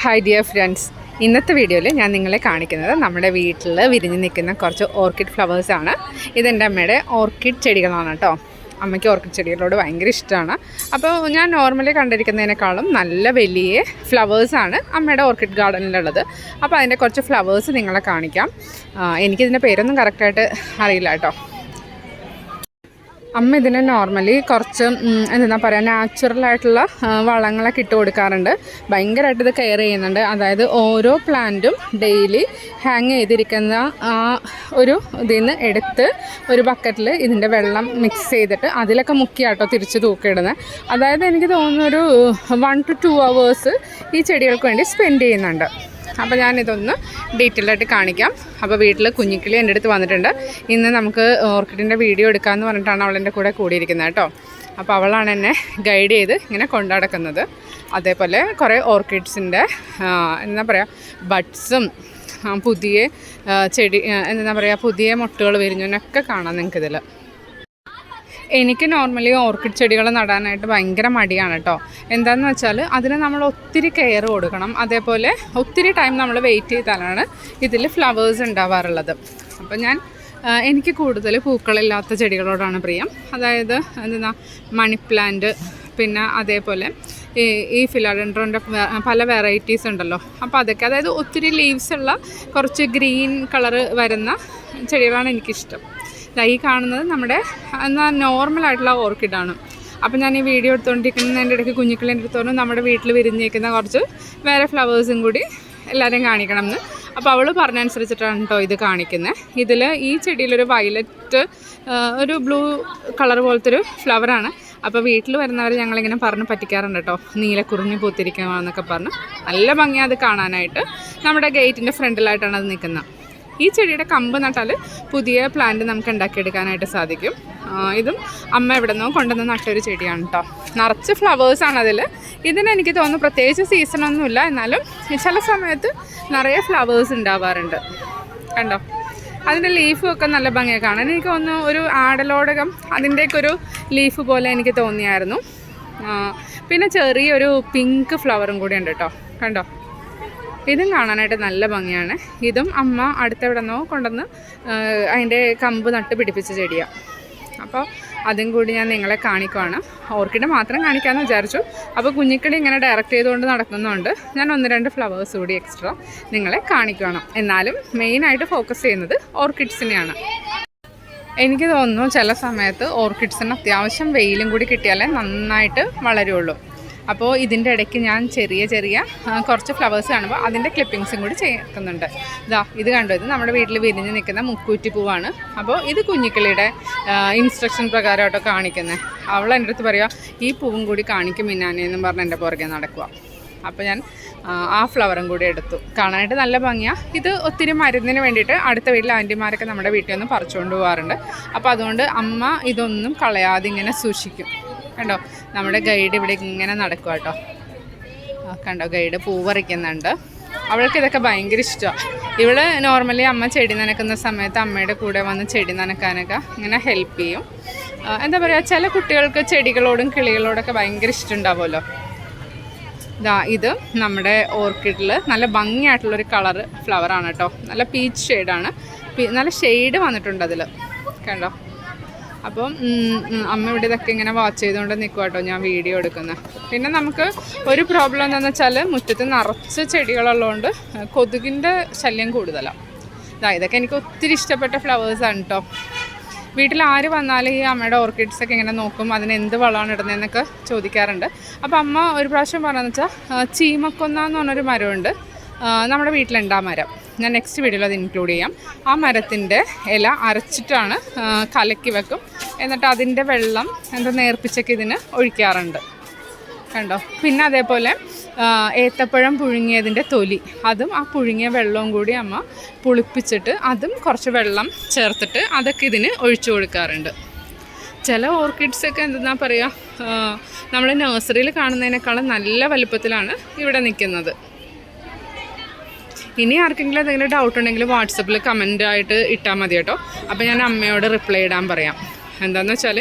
Hi dear friends, ഇന്നത്തെ വീഡിയോയിൽ ഞാൻ നിങ്ങളെ കാണിക്കുന്നത് നമ്മുടെ വീട്ടിൽ വിരിഞ്ഞ് നിൽക്കുന്ന കുറച്ച് ഓർക്കിഡ് ഫ്ലവേഴ്സാണ്. ഇതെൻ്റെ അമ്മയുടെ ഓർക്കിഡ് ചെടികളാണ് കേട്ടോ. അമ്മയ്ക്ക് ഓർക്കിഡ് ചെടികളോട് ഭയങ്കര ഇഷ്ടമാണ്. അപ്പോൾ ഞാൻ നോർമലി കണ്ടിരിക്കുന്നതിനേക്കാളും നല്ല വലിയ ഫ്ലവേഴ്സാണ് അമ്മയുടെ ഓർക്കിഡ് ഗാർഡനിലുള്ളത്. അപ്പോൾ അതിൻ്റെ കുറച്ച് ഫ്ലവേഴ്സ് നിങ്ങളെ കാണിക്കാം. എനിക്കിതിൻ്റെ പേരൊന്നും കറക്റ്റായിട്ട് അറിയില്ല കേട്ടോ. അമ്മ ഇതിന് നോർമലി കുറച്ച് എന്താ പറയുക, നാച്ചുറലായിട്ടുള്ള വളങ്ങളൊക്കെ ഇട്ട് കൊടുക്കാറുണ്ട്. ഭയങ്കരമായിട്ട് ഇത് കെയർ ചെയ്യുന്നുണ്ട്. അതായത് ഓരോ പ്ലാന്റും ഡെയിലി ഹാങ് ചെയ്തിരിക്കുന്ന ഒരു ഇതിൽ നിന്ന് എടുത്ത് ഒരു ബക്കറ്റിൽ ഇതിൻ്റെ വെള്ളം മിക്സ് ചെയ്തിട്ട് അതിലൊക്കെ മുക്കിയാട്ടോ തിരിച്ച് തൂക്കിയിടുന്നത്. അതായത് എനിക്ക് തോന്നുന്നൊരു 1 to 2 hours ഈ ചെടികൾക്ക് വേണ്ടി സ്പെൻഡ് ചെയ്യുന്നുണ്ട്. അപ്പോൾ ഞാനിതൊന്ന് ഡീറ്റെയിൽ ആയിട്ട് കാണിക്കാം. അപ്പോൾ വീട്ടിൽ കുഞ്ഞിക്കിളി എൻ്റെ അടുത്ത് വന്നിട്ടുണ്ട്. ഇന്ന് നമുക്ക് ഓർക്കിഡിൻ്റെ വീഡിയോ എടുക്കാമെന്ന് പറഞ്ഞിട്ടാണ് അവളെൻ്റെ കൂടെ കൂടിയിരിക്കുന്നത് കേട്ടോ. അപ്പോൾ അവളാണ് എന്നെ ഗൈഡ് ചെയ്ത് ഇങ്ങനെ കൊണ്ടുനടക്കുന്നത്. അതേപോലെ കുറേ ഓർക്കിഡ്സിൻ്റെ എന്താ പറയുക, ബഡ്സും പുതിയ ചെടി എന്താ പറയുക, പുതിയ മുട്ടുകൾ വിരിഞ്ഞതിനൊക്കെ കാണാം നിങ്ങൾക്കിതിൽ. എനിക്ക് നോർമലി ഓർക്കിഡ് ചെടികൾ നടാനായിട്ട് ഭയങ്കര മടിയാണ് കേട്ടോ. എന്താണെന്ന് വെച്ചാൽ അതിന് നമ്മൾ ഒത്തിരി കെയർ കൊടുക്കണം. അതേപോലെ ഒത്തിരി ടൈം നമ്മൾ വെയിറ്റ് ചെയ്താലാണ് ഇതിൽ ഫ്ലവേഴ്സ് ഉണ്ടാവാറുള്ളത്. അപ്പോൾ എനിക്ക് കൂടുതൽ പൂക്കളില്ലാത്ത ചെടികളോടാണ് പ്രിയം. അതായത് എന്താ, മണി പ്ലാന്റ്, പിന്നെ അതേപോലെ ഈ ഫിലോഡെൻഡ്രോൻ്റെ പല വെറൈറ്റീസ് ഉണ്ടല്ലോ. അപ്പോൾ അതൊക്കെ, അതായത് ഒത്തിരി ലീവ്സ് ഉള്ള കുറച്ച് ഗ്രീൻ കളറ് വരുന്ന ചെടികളാണ് എനിക്കിഷ്ടം. ഈ കാണുന്നത് നമ്മുടെ നോർമലായിട്ടുള്ള ഓർക്കിഡാണ്. അപ്പോൾ ഞാൻ ഈ വീഡിയോ എടുത്തുകൊണ്ടിരിക്കുന്നതിൻ്റെ ഇടയ്ക്ക് കുഞ്ഞിക്കിളിൻ്റെ അടുത്തോണ്ട് നമ്മുടെ വീട്ടിൽ വിരിഞ്ഞിരിക്കുന്ന കുറച്ച് വേറെ ഫ്ലവേഴ്സും കൂടി എല്ലാവരെയും കാണിക്കണം എന്ന്. അപ്പോൾ അവൾ പറഞ്ഞനുസരിച്ചിട്ടാണ് കേട്ടോ ഇത് കാണിക്കുന്നത്. ഇതിൽ ഈ ചെടിയിലൊരു വയലറ്റ്, ഒരു ബ്ലൂ കളർ പോലത്തെ ഒരു ഫ്ലവറാണ്. അപ്പോൾ വീട്ടിൽ വരുന്നവർ ഞങ്ങളിങ്ങനെ പറഞ്ഞ് പറ്റിക്കാറുണ്ട് കേട്ടോ, നീലക്കുറിഞ്ഞ് പൂത്തിരിക്കുകയാണെന്നൊക്കെ പറഞ്ഞ്. നല്ല ഭംഗിയാണ് അത് കാണാനായിട്ട്. നമ്മുടെ ഗേറ്റിൻ്റെ ഫ്രണ്ടിലായിട്ടാണ് അത് നിൽക്കുന്നത്. ഈ ചെടിയുടെ കമ്പ് നട്ടാൽ പുതിയ പ്ലാന്റ് നമുക്ക് ഉണ്ടാക്കിയെടുക്കാനായിട്ട് സാധിക്കും. ഇതും അമ്മ എവിടെ നിന്നോ കൊണ്ടുവന്ന് നട്ടൊരു ചെടിയാണ് കേട്ടോ. നിറച്ച് ഫ്ലവേഴ്സാണ് അതിൽ. ഇതിന് എനിക്ക് തോന്നുന്നു പ്രത്യേകിച്ച് സീസണൊന്നുമില്ല, എന്നാലും ചില സമയത്ത് നിറയെ ഫ്ലവേഴ്സ് ഉണ്ടാവാറുണ്ട്. കണ്ടോ, അതിൻ്റെ ലീഫും ഒക്കെ നല്ല ഭംഗിയാണ് കാണാൻ. എനിക്ക് തോന്നുന്നു ഒരു ആടലോടകം അതിൻ്റെയൊക്കെ ഒരു ലീഫ് പോലെ എനിക്ക് തോന്നിയായിരുന്നു. പിന്നെ ചെറിയൊരു പിങ്ക് ഫ്ലവറും കൂടി ഉണ്ട് കേട്ടോ. കണ്ടോ, ഇതും കാണാനായിട്ട് നല്ല ഭംഗിയാണ്. ഇതും അമ്മ അടുത്തെവിടെ നിന്നോ കൊണ്ടുവന്ന് അതിൻ്റെ കമ്പ് നട്ട് പിടിപ്പിച്ച ചെടിയാണ്. അപ്പോൾ അതും കൂടി ഞാൻ നിങ്ങളെ കാണിക്കുവാണ്. ഓർക്കിഡ് മാത്രം കാണിക്കാമെന്ന് വിചാരിച്ചു. അപ്പോൾ കുഞ്ഞിക്കിളി ഇങ്ങനെ ഡയറക്റ്റ് ചെയ്തുകൊണ്ട് നടക്കുന്നുണ്ട്. ഞാൻ 1-2 ഫ്ലവേഴ്സ് കൂടി എക്സ്ട്രാ നിങ്ങളെ കാണിക്കണം. എന്നാലും മെയിനായിട്ട് ഫോക്കസ് ചെയ്യുന്നത് ഓർക്കിഡ്സിനെയാണ്. എനിക്ക് തോന്നുന്നു ചില സമയത്ത് ഓർക്കിഡ്സിന് അത്യാവശ്യം വെയിലും കൂടി കിട്ടിയാലേ നന്നായിട്ട് വളരുള്ളൂ. അപ്പോൾ ഇതിൻ്റെ ഇടയ്ക്ക് ഞാൻ ചെറിയ കുറച്ച് ഫ്ലവേഴ്സ് കാണുമ്പോൾ അതിൻ്റെ ക്ലിപ്പിങ്സും കൂടി ചേർക്കുന്നുണ്ട്. ഇത് കണ്ടു, ഇത് നമ്മുടെ വീട്ടിൽ വിരിഞ്ഞ് നിൽക്കുന്ന മുക്കൂറ്റി പൂവാണ്. അപ്പോൾ ഇത് കുഞ്ഞിക്കിളിയുടെ ഇൻസ്ട്രക്ഷൻ പ്രകാരമായിട്ടോ കാണിക്കുന്നത്. അവൾ എൻ്റെ അടുത്ത് പറയുക, ഈ പൂവും കൂടി കാണിക്കും മിന്നാനെന്നും പറഞ്ഞ് എൻ്റെ പുറകെ നടക്കുക. അപ്പോൾ ഞാൻ ആ ഫ്ലവറും കൂടി എടുത്തു. കാണാനായിട്ട് നല്ല ഭംഗിയാണ്. ഇത് ഒത്തിരി മരുന്നിന് വേണ്ടിയിട്ട് അടുത്ത വീട്ടിലെ ആൻറ്റിമാരൊക്കെ നമ്മുടെ വീട്ടിൽ നിന്ന് പറിച്ചുകൊണ്ട് പോകാറുണ്ട്. അപ്പോൾ അതുകൊണ്ട് അമ്മ ഇതൊന്നും കളയാതെ ഇങ്ങനെ സൂക്ഷിക്കും. കണ്ടോ, നമ്മുടെ ഗൈഡ് ഇവിടെ ഇങ്ങനെ നടക്കുക കേട്ടോ. കണ്ടോ, ഗൈഡ് പൂ പറിക്കുന്നുണ്ട്. അവൾക്ക് ഇതൊക്കെ ഭയങ്കര ഇഷ്ടമാണ്. ഇവള് നോർമലി അമ്മ ചെടി നനക്കുന്ന സമയത്ത് അമ്മയുടെ കൂടെ വന്ന് ചെടി നനക്കാനൊക്കെ ഇങ്ങനെ ഹെൽപ്പ് ചെയ്യും. എന്താ പറയുക, ചില കുട്ടികൾക്ക് ചെടികളോടും കിളികളോടൊക്കെ ഭയങ്കര ഇഷ്ടമുണ്ടാവുമല്ലോ. ഇത് നമ്മുടെ ഓർക്കിഡിൽ നല്ല ഭംഗിയായിട്ടുള്ളൊരു കളറ് ഫ്ലവറാണ് കേട്ടോ. നല്ല പീച്ച് ഷെയ്ഡാണ്. നല്ല ഷെയ്ഡ് വന്നിട്ടുണ്ട് അതിൽ, കണ്ടോ. അപ്പം അമ്മ ഇവിടെ ഇതൊക്കെ ഇങ്ങനെ വാച്ച് ചെയ്തുകൊണ്ട് നിൽക്കുക കേട്ടോ, ഞാൻ വീഡിയോ എടുക്കുന്നത്. പിന്നെ നമുക്ക് ഒരു പ്രോബ്ലം എന്താണെന്ന് വെച്ചാൽ മുറ്റത്ത് നിറച്ച് ചെടികളുള്ളതുകൊണ്ട് കൊതുകിൻ്റെ ശല്യം കൂടുതലാണ്. ഇതൊക്കെ എനിക്ക് ഒത്തിരി ഇഷ്ടപ്പെട്ട ഫ്ലവേഴ്സാണ് കേട്ടോ. വീട്ടിൽ ആര് വന്നാലും ഈ അമ്മയുടെ ഓർക്കിഡ്സൊക്കെ ഇങ്ങനെ നോക്കും, അതിന് എന്ത് വളമാണ് ഇടുന്നതെന്നൊക്കെ ചോദിക്കാറുണ്ട്. അപ്പോൾ അമ്മ ഒരു പ്രാവശ്യം പറഞ്ഞതെന്ന് വെച്ചാൽ ചീമക്കൊന്ന എന്ന് പറഞ്ഞൊരു മരമുണ്ട് നമ്മുടെ വീട്ടിലുണ്ട്. ആ മരം ഞാൻ നെക്സ്റ്റ് വീഡിയോയിൽ അത് ഇൻക്ലൂഡ് ചെയ്യാം. ആ മരത്തിൻ്റെ ഇല അരച്ചിട്ടാണ് കലക്കി വെക്കും. എന്നിട്ട് അതിൻ്റെ വെള്ളം നേർപ്പിച്ചൊക്കെ ഇതിന് ഒഴിക്കാറുണ്ട്. കണ്ടോ, പിന്നെ അതേപോലെ ഏത്തപ്പഴം പുഴുങ്ങിയതിൻ്റെ തൊലി, അതും ആ പുഴുങ്ങിയ വെള്ളവും കൂടി അമ്മ പുളിപ്പിച്ചിട്ട് അതും കുറച്ച് വെള്ളം ചേർത്തിട്ട് അതൊക്കെ ഇതിന് ഒഴിച്ചു കൊടുക്കാറുണ്ട്. ചില ഓർക്കിഡ്സൊക്കെ എന്താ പറയുക, നമ്മൾ നഴ്സറിയിൽ കാണുന്നതിനേക്കാളും നല്ല വലുപ്പത്തിലാണ് ഇവിടെ നിൽക്കുന്നത്. ഇനി ആർക്കെങ്കിലും എന്തെങ്കിലും ഡൗട്ട് ഉണ്ടെങ്കിൽ വാട്സപ്പിൽ കമൻ്റായിട്ട് ഇട്ടാൽ മതി കേട്ടോ. അപ്പോൾ ഞാൻ അമ്മയോട് റിപ്ലൈ ഇടാൻ പറയാം. എന്താണെന്ന് വെച്ചാൽ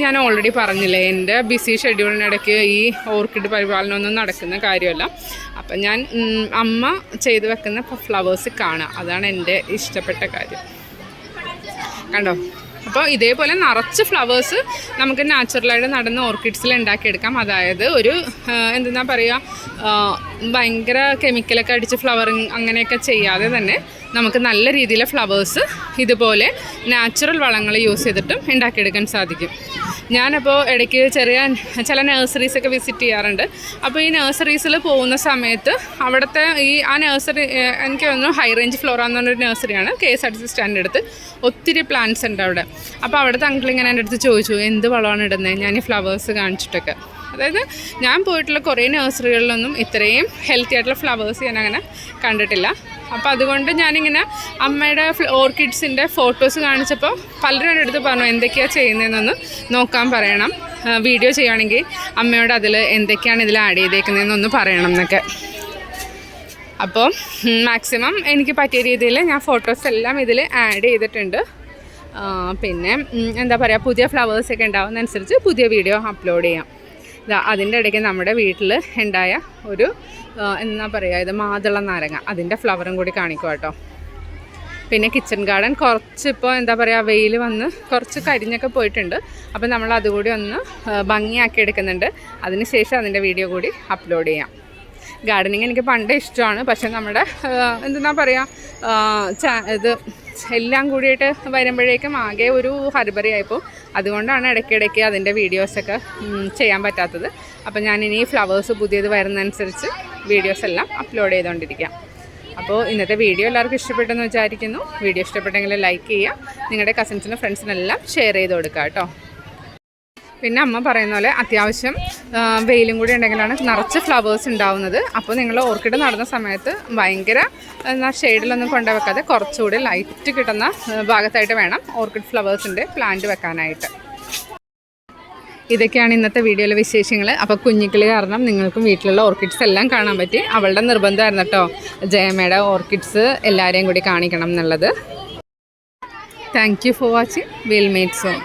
ഞാൻ ഓൾറെഡി പറഞ്ഞില്ലേ, എൻ്റെ ബിസി ഷെഡ്യൂളിനിടയ്ക്ക് ഈ ഓർക്കിഡ് പരിപാലനമൊന്നും നടക്കുന്ന കാര്യമല്ല. അപ്പം ഞാൻ അമ്മ ചെയ്ത് വെക്കുന്ന ഫ്ലവേഴ്സ് കാണുക, അതാണ് എൻ്റെ ഇഷ്ടപ്പെട്ട കാര്യം. കണ്ടോ? അപ്പോൾ ഇതേപോലെ നിറച്ച് ഫ്ലവേഴ്സ് നമുക്ക് നാച്ചുറലായിട്ട് നടന്ന് ഓർക്കിഡ്സിൽ ഉണ്ടാക്കിയെടുക്കാം. അതായത് ഒരു എന്താ പറയുക, ഭയങ്കര കെമിക്കലൊക്കെ അടിച്ച് ഫ്ലവറിങ് അങ്ങനെയൊക്കെ ചെയ്യാതെ തന്നെ നമുക്ക് നല്ല രീതിയിലെ ഫ്ലവേഴ്സ് ഇതുപോലെ നാച്ചുറൽ വളങ്ങൾ യൂസ് ചെയ്തിട്ടും ഉണ്ടാക്കിയെടുക്കാൻ സാധിക്കും. ഞാനപ്പോൾ ഇടയ്ക്ക് ചില നഴ്സറീസൊക്കെ വിസിറ്റ് ചെയ്യാറുണ്ട്. അപ്പോൾ ഈ നഴ്സറീസിൽ പോകുന്ന സമയത്ത് അവിടുത്തെ ആ നഴ്സറി, എനിക്ക് തോന്നുന്നു ഹൈ റേഞ്ച് ഫ്ലോറ എന്ന് പറഞ്ഞൊരു നഴ്സറിയാണ്, KSRTC സ്റ്റാൻഡിൻ്റെ അടുത്ത്. ഒത്തിരി പ്ലാന്റ്സ് ഉണ്ട് അവിടെ. അപ്പോൾ അവിടുത്തെ അങ്കിൾ ഇങ്ങനെ എൻ്റെ അടുത്ത് ചോദിച്ചു, എന്ത് വളമാണ് ഇടുന്നത് ഞാൻ ഈ ഫ്ലവേഴ്സ് കാണിച്ചിട്ടൊക്കെ. അതായത് ഞാൻ പോയിട്ടുള്ള കുറേ നഴ്സറികളിലൊന്നും ഇത്രയും ഹെൽത്തി ആയിട്ടുള്ള ഫ്ലവേഴ്സ് ഞാൻ അങ്ങനെ കണ്ടിട്ടില്ല. അപ്പോൾ അതുകൊണ്ട് ഞാനിങ്ങനെ അമ്മയുടെ ഓർക്കിഡ്സിൻ്റെ ഫോട്ടോസ് കാണിച്ചപ്പോൾ പലരും എൻ്റെ അടുത്ത് പറഞ്ഞു എന്തൊക്കെയാണ് ചെയ്യുന്നതെന്നൊന്ന് നോക്കാൻ പറയണം, വീഡിയോ ചെയ്യുകയാണെങ്കിൽ അമ്മയോട് അതിൽ എന്തൊക്കെയാണ് ഇതിൽ ആഡ് ചെയ്തേക്കുന്നതെന്നൊന്ന് പറയണം എന്നൊക്കെ. അപ്പോൾ മാക്സിമം എനിക്ക് പറ്റിയ രീതിയിൽ ഞാൻ ഫോട്ടോസ് എല്ലാം ഇതിൽ ആഡ് ചെയ്തിട്ടുണ്ട്. പിന്നെ എന്താ പറയുക, പുതിയ ഫ്ലവേഴ്സൊക്കെ ഉണ്ടാവുന്നതനുസരിച്ച് പുതിയ വീഡിയോ അപ്ലോഡ് ചെയ്യാം. അതിൻ്റെ ഇടയ്ക്ക് നമ്മുടെ വീട്ടിൽ ഉണ്ടായ ഒരു എന്താ പറയുക, ഇത് മാതള നാരങ്ങ, അതിൻ്റെ ഫ്ലവറും കൂടി കാണിക്കും കേട്ടോ. പിന്നെ കിച്ചൺ ഗാർഡൻ കുറച്ച് ഇപ്പോൾ എന്താ പറയുക, വെയിൽ വന്ന് കുറച്ച് കരിഞ്ഞൊക്കെ പോയിട്ടുണ്ട്. അപ്പോൾ നമ്മൾ അതുകൂടി ഒന്ന് ഭംഗിയാക്കി എടുക്കുന്നുണ്ട്. അതിന് ശേഷം അതിൻ്റെ വീഡിയോ കൂടി അപ്ലോഡ് ചെയ്യാം. ഗാർഡനിങ് എനിക്ക് പണ്ടേ ഇഷ്ടമാണ്. പക്ഷേ നമ്മുടെ എന്താ പറയുക, ഇത് എല്ലാം കൂടിയിട്ട് വരുമ്പോഴേക്കും ആകെ ഒരു ഹരിബറിയായിപ്പോൾ. അതുകൊണ്ടാണ് ഇടയ്ക്കിടയ്ക്ക് അതിൻ്റെ വീഡിയോസൊക്കെ ചെയ്യാൻ പറ്റാത്തത്. അപ്പോൾ ഞാനിനി ഫ്ലവേഴ്സ് പുതിയത് വരുന്നതനുസരിച്ച് വീഡിയോസ് എല്ലാം അപ്ലോഡ് ചെയ്തുകൊണ്ടിരിക്കാം. അപ്പോൾ ഇന്നത്തെ വീഡിയോ എല്ലാവർക്കും ഇഷ്ടപ്പെട്ടെന്ന് വിചാരിക്കുന്നു. വീഡിയോ ഇഷ്ടപ്പെട്ടെങ്കിൽ ലൈക്ക് ചെയ്യുക, നിങ്ങളുടെ കസിൻസിനും ഫ്രണ്ട്സിനെല്ലാം ഷെയർ ചെയ്ത് കൊടുക്കുക കേട്ടോ. പിന്നെ അമ്മ പറയുന്ന പോലെ അത്യാവശ്യം വെയിലും കൂടി ഉണ്ടെങ്കിലാണ് നിറച്ച് ഫ്ലവേഴ്സ് ഉണ്ടാവുന്നത്. അപ്പോൾ നിങ്ങൾ ഓർക്കിഡ് നടുന്ന സമയത്ത് ഭയങ്കര ഷെയ്ഡിലൊന്നും കൊണ്ടുവെക്കാതെ കുറച്ചുകൂടി ലൈറ്റ് കിട്ടുന്ന ഭാഗത്തായിട്ട് വേണം ഓർക്കിഡ് ഫ്ലവേഴ്സിൻ്റെ പ്ലാന്റ് വെക്കാനായിട്ട്. ഇതൊക്കെയാണ് ഇന്നത്തെ വീഡിയോയിലെ വിശേഷങ്ങൾ. അപ്പോൾ കുഞ്ഞിക്കിളി കാരണം നിങ്ങൾക്കും വീട്ടിലുള്ള ഓർക്കിഡ്സ് എല്ലാം കാണാൻ പറ്റി. അവളുടെ നിർബന്ധമായിരുന്നു കേട്ടോ ജയമയുടെ ഓർക്കിഡ്സ് എല്ലാവരെയും കൂടി കാണിക്കണം എന്നുള്ളത്. Thank you for watching. Will meet soon.